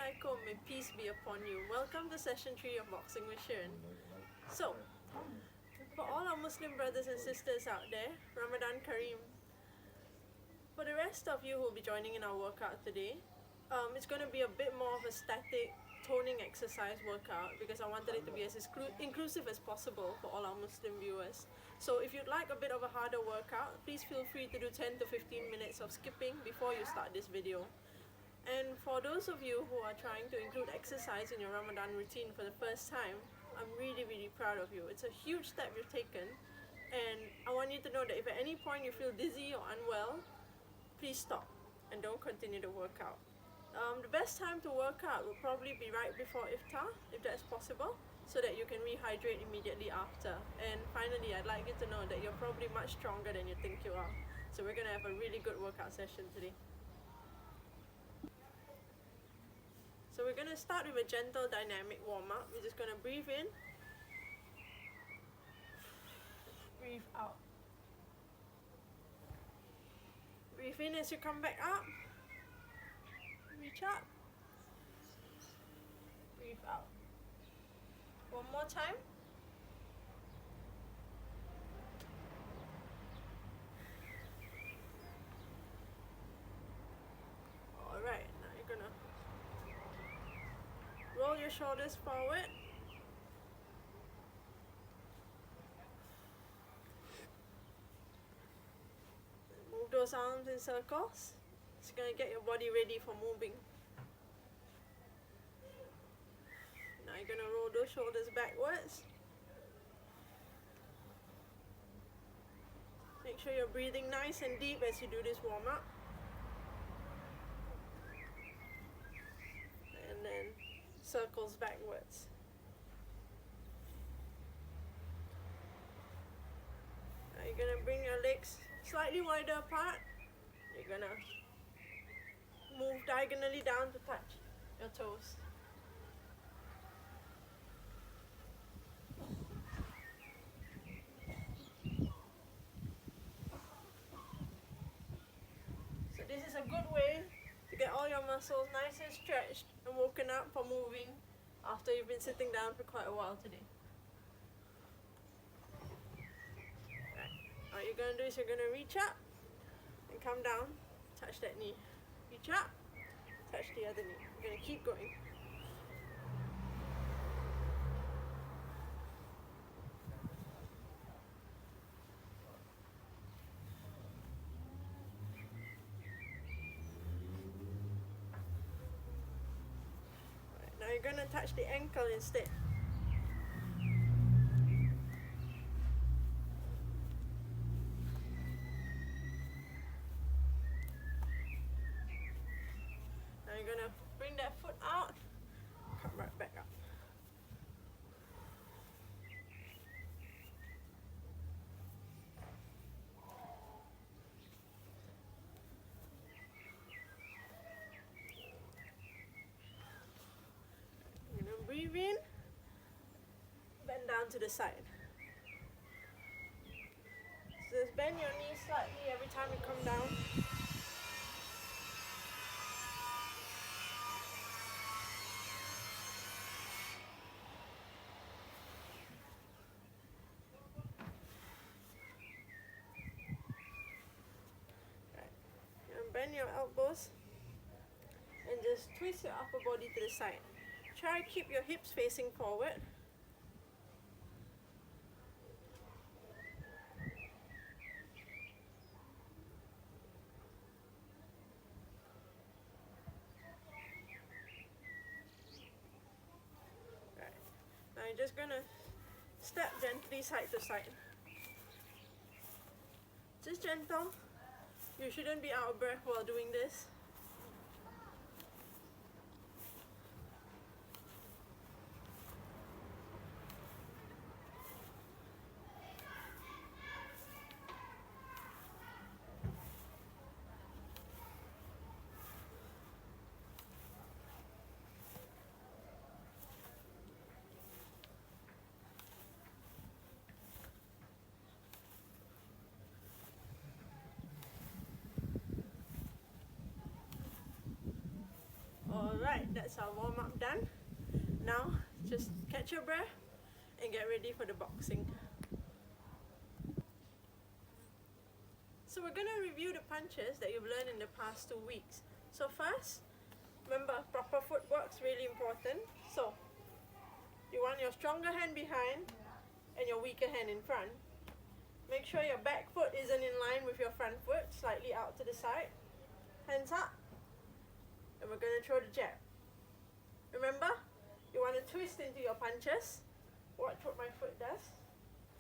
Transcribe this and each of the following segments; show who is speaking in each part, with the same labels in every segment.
Speaker 1: alaikum, may peace be upon you. Welcome to session 3 of Boxing with Shiren. So, for all our Muslim brothers and sisters out there, Ramadan Kareem. For the rest of you who will be joining in our workout today, it's going to be a bit more of a static toning exercise workout because I wanted it to be as inclusive as possible for all our Muslim viewers. So if you'd like a bit of a harder workout, please feel free to do 10 to 15 minutes of skipping before you start this video. And for those of you who are trying to include exercise in your Ramadan routine for the first time, I'm really proud of you. It's a huge step you've taken, and I want you to know that if at any point you feel dizzy or unwell, please stop and don't continue the workout. The best time to work out will probably be right before iftar, if that's possible, so that you can rehydrate immediately after. And finally, I'd like you to know that you're probably much stronger than you think you are. So we're going to have a really good workout session today. So we're going to start with a gentle dynamic warm-up. We're just going to breathe in, breathe out. Breathe in as you come back up. Reach up. Breathe out. One more time. Alright, now you're gonna roll your shoulders forward. Move those arms in circles. It's going to get your body ready for moving. Now you're going to roll those shoulders backwards. Make sure you're breathing nice and deep as you do this warm-up. And then circles backwards. Now you're going to bring your legs slightly wider apart. You're going to move diagonally down to touch your toes. So this is a good way to get all your muscles nice and stretched and woken up for moving after you've been sitting down for quite a while today. Right. All you're going to do is you're going to reach up and come down, touch that knee. Reach up, touch the other knee. We're going to keep going. Right, now you're going to touch the ankle instead. You're going to bring that foot out, come right back up. You're going to breathe in, bend down to the side. So just bend your knees slightly every time you come down. Bend your elbows and just twist your upper body to the side. Try to keep your hips facing forward. Right. Now you're just gonna step gently side to side. Just gentle. You shouldn't be out of breath while doing this. Alright, that's our warm-up done. Now, just catch your breath and get ready for the boxing. So we're going to review the punches that you've learned in the past 2 weeks. So first, remember, proper footwork's really important. So, you want your stronger hand behind and your weaker hand in front. Make sure your back foot isn't in line with your front foot, slightly out to the side. Hands up. And we're going to throw the jab. Remember, you want to twist into your punches. Watch what my foot does.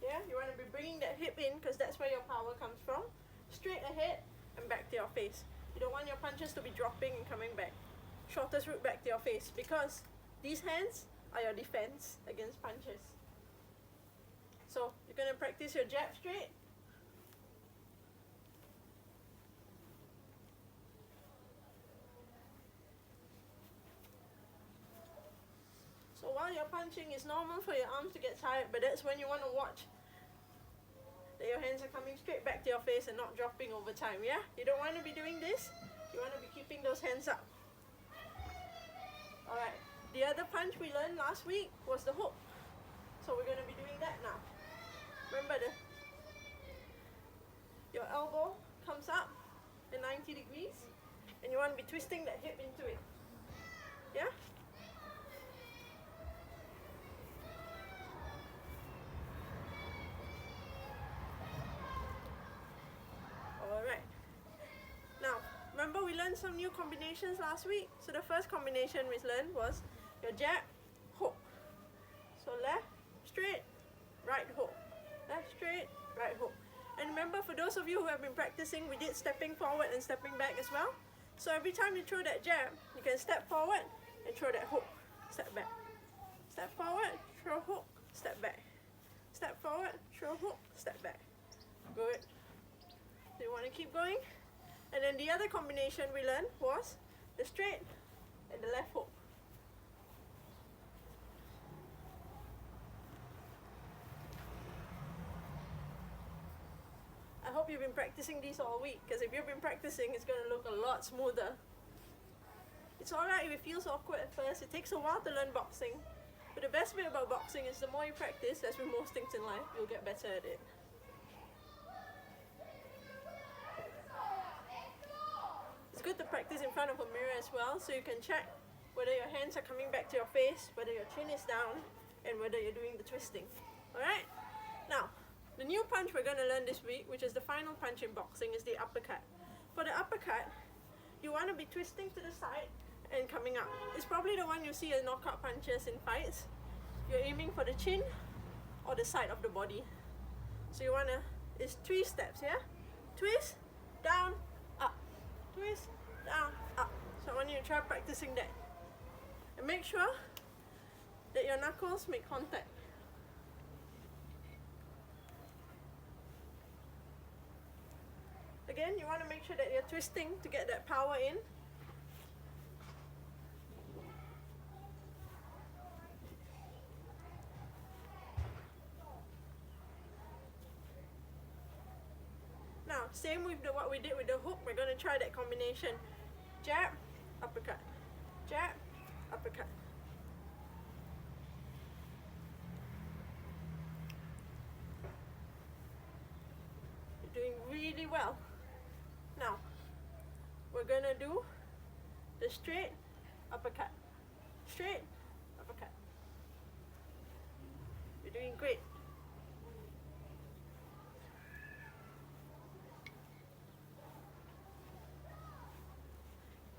Speaker 1: Yeah, you want to be bringing that hip in because that's where your power comes from. Straight ahead and back to your face. You don't want your punches to be dropping and coming back. Shortest route back to your face because these hands are your defense against punches. So you're going to practice your jab straight. So while you're punching, it's normal for your arms to get tired, but that's when you want to watch that your hands are coming straight back to your face and not dropping over time, yeah? You don't want to be doing this. You want to be keeping those hands up. Alright, the other punch we learned last week was the hook. So we're going to be doing that now. Remember, your elbow comes up at 90 degrees and you want to be twisting that hip into it. Yeah? Alright. Now, remember we learned some new combinations last week? So the first combination we learned was your jab, hook. So left, straight, right hook. Left, straight, right hook. And remember, for those of you who have been practicing, we did stepping forward and stepping back as well. So every time you throw that jab, you can step forward and throw that hook. Step back. Step forward, throw hook, step back. Step forward, throw hook, step back. Good. So you want to keep going. And then the other combination we learned was the straight and the left hook. I hope you've been practicing these all week, because if you've been practicing, it's going to look a lot smoother. It's alright if it feels awkward at first. It takes a while to learn boxing. But the best bit about boxing is the more you practice, as with most things in life, you'll get better at it. It's good to practice in front of a mirror as well, so you can check whether your hands are coming back to your face, whether your chin is down, and whether you're doing the twisting. Alright? Now, the new punch we're going to learn this week, which is the final punch in boxing, is the uppercut. For the uppercut, you want to be twisting to the side and coming up. It's probably the one you see as knockout punches in fights. You're aiming for the chin or the side of the body. So you want to, it's 3 steps, yeah? Twist, down, up. Twist, down, up. So I want you to try practicing that. And make sure that your knuckles make contact. Again, you want to make sure that you're twisting to get that power in. Now, same with what we did with the hook, we're going to try that combination. Jab, uppercut. Jab, uppercut. You're doing really well. Now, we're going to do the straight uppercut. Straight uppercut. You're doing great.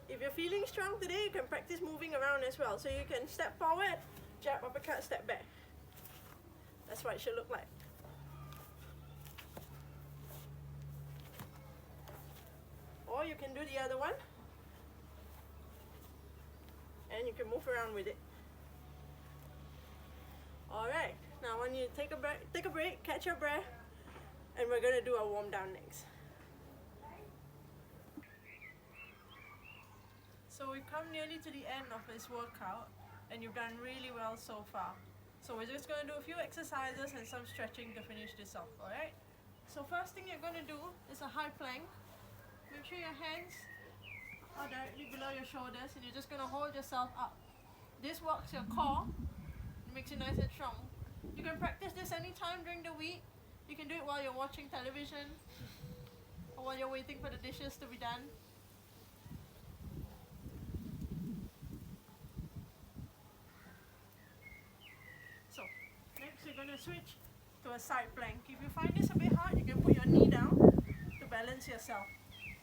Speaker 1: If you're feeling strong today, you can practice moving around as well. So you can step forward, jab, uppercut, step back. That's what it should look like. Or you can do the other one. And you can move around with it. Alright, now when you take a break, catch your breath, and we're going to do our warm down next. So we've come nearly to the end of this workout, and you've done really well so far. So we're just going to do a few exercises and some stretching to finish this off, alright? So first thing you're going to do is a high plank. Make sure your hands or directly below your shoulders, and you're just going to hold yourself up. This works your core, it makes you nice and strong. You can practice this anytime during the week. You can do it while you're watching television or while you're waiting for the dishes to be done. So, next you're going to switch to a side plank. If you find this a bit hard, you can put your knee down to balance yourself.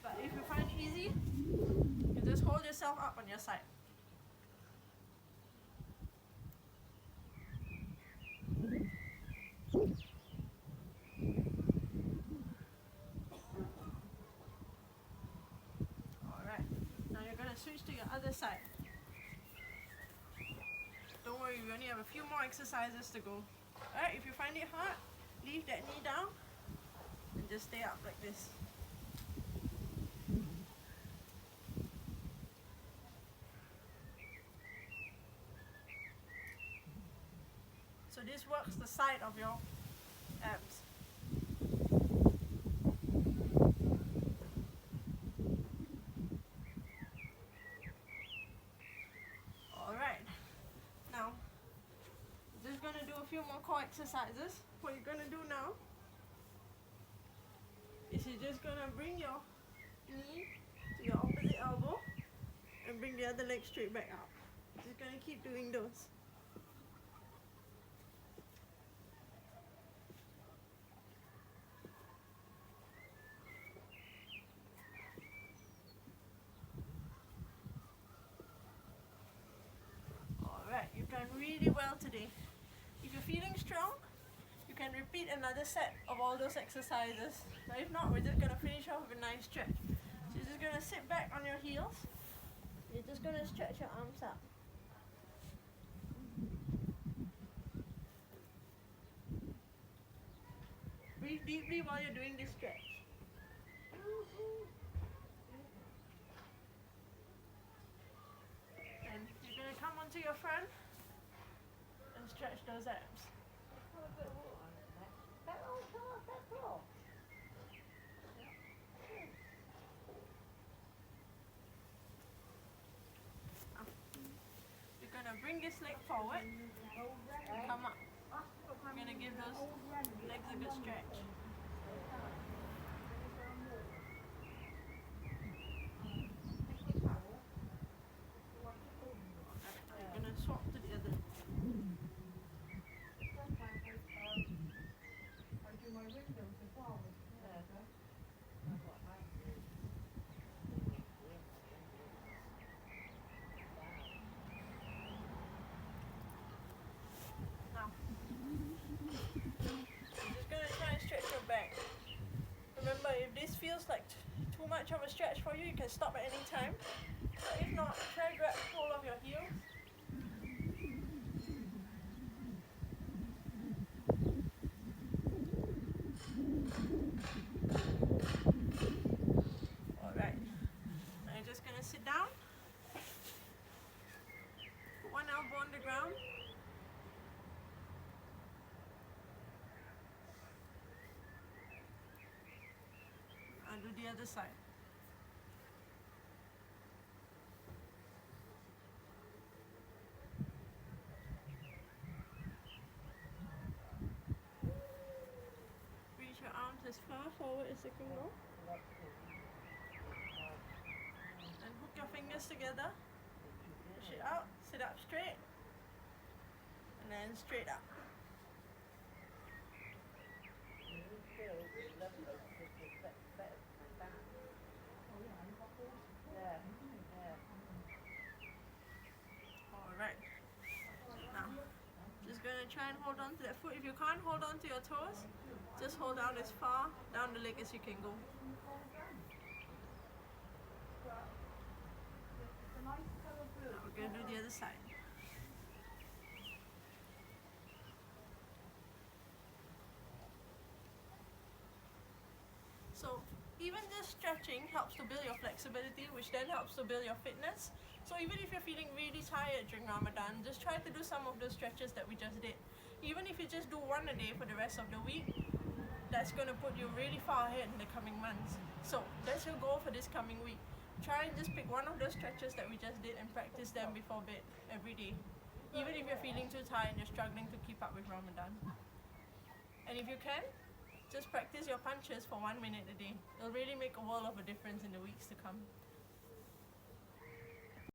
Speaker 1: But if you find it easy, you just hold yourself up on your side. Alright, now you're going to switch to your other side. Don't worry, we only have a few more exercises to go. Alright, if you find it hard, leave that knee down and just stay up like this. So this works the side of your abs. Alright, now just going to do a few more core exercises. What you're going to do now is you're just going to bring your knee to your opposite elbow and bring the other leg straight back out. Just going to keep doing those. You've done really well today. If you're feeling strong, you can repeat another set of all those exercises. But if not, we're just going to finish off with a nice stretch. So you're just going to sit back on your heels. You're just going to stretch your arms up. Breathe deeply while you're doing this stretch. And you're going to come onto your front and stretch those abs. You're going to bring this leg forward and come up. You're going to give those legs a good stretch. You're going to swap to the other. Remember, if this feels like too much of a stretch for you, you can stop at any time. But if not, try grab hold of your heels. Alright, now you're just going to sit down. Put one elbow on the ground. And do the other side. Reach your arms as far forward as you can go. And hook your fingers together. Push it out, sit up straight. And then straight up. Alright. Now, just going to try and hold on to that foot. If you can't hold on to your toes, just hold down as far down the leg as you can go. Now we're going to do the other side. So even just stretching helps to build your flexibility, which then helps to build your fitness. So even if you're feeling really tired during Ramadan, just try to do some of those stretches that we just did. Even if you just do one a day for the rest of the week, that's going to put you really far ahead in the coming months. So that's your goal for this coming week. try and just pick one of those stretches that we just did and practice them before bed every day. Even if you're feeling too tired and you're struggling to keep up with Ramadan. And if you can, just practice your punches for 1 minute a day. It'll really make a world of a difference in the weeks to come.